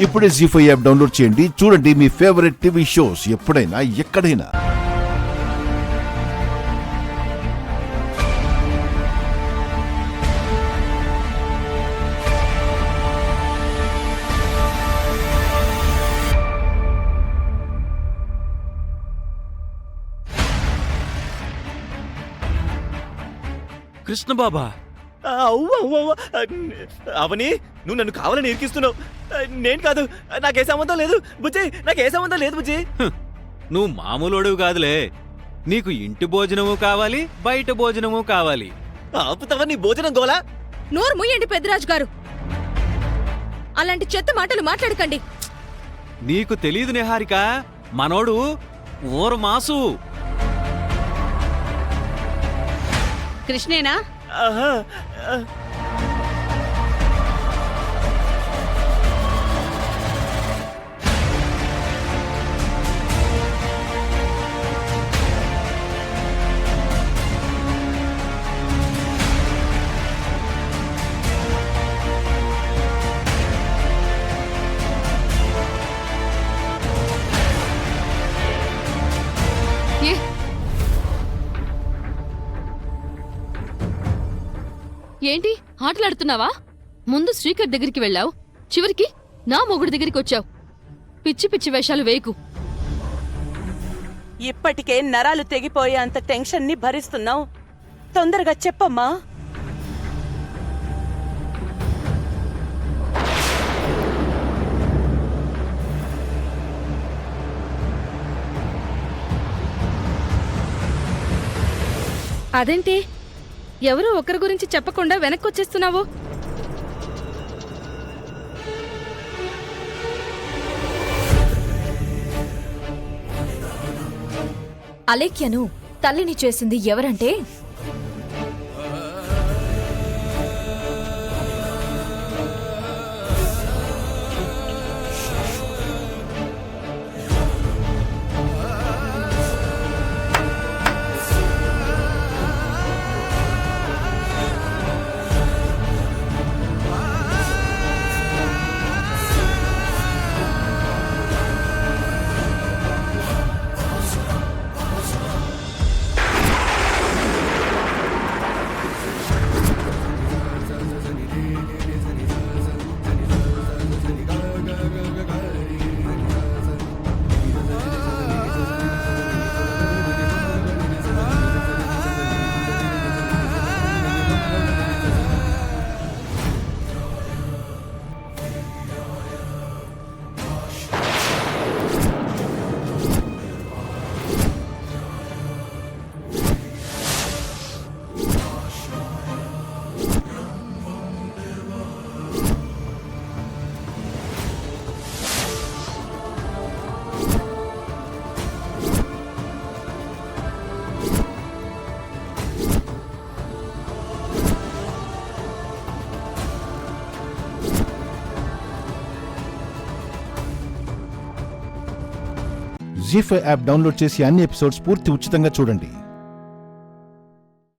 ఇప్పుడే జీ5 app download చేయండి. చూడండి మీ ఫేవరెట్ టీవీ షోస్ ఎప్పుడైనా ఎక్కడైనా. కృష్ణ బాబా, అవని, నువ్వు నన్ను కావాలని ఇరికిస్తున్నావు. నేను కాదు, నాకే సంబంధం లేదు బుజ్జి, నాకే సంబంధం లేదు బుజ్జి. నువ్వు మామూలుడు కాదులే. నీకు ఇంటి భోజనము కావాలి, బయట భోజనము కావాలి. ఆపుతావా నీ భోజనం గోలా? నోరు ముయ్యండి పెద్దరాజు గారు, అలాంటి చెత్త మాటలు మాట్లాడకండి. నీకు తెలీదు నిహారిక, మనోడు ఊరు మాసు. కృష్ణేనా? ఆహా, ఏంటి ఆటలాడుతున్నావా? ముందు శ్రీకర్ దగ్గరికి వెళ్ళావు, చివరికి నా మొగుడి దగ్గరికి వచ్చావు. పిచ్చి పిచ్చి వేషాలు వేయకు. ఇప్పటికే నరాలు తెగిపోయే అంత టెన్షన్ ని భరిస్తున్నావు. తొందరగా చెప్పమ్మా. అదేంటి, ఎవరో ఒకరి గురించి చెప్పకుండా వెనక్కొచ్చేస్తున్నావు? అలేఖ్యను తల్లిని చేసింది ఎవరంటే జీ5 యాప్ డౌన్లోడ్ చేసి అన్ని ఎపిసోడ్స్ పూర్తి ఉచితంగా చూడండి.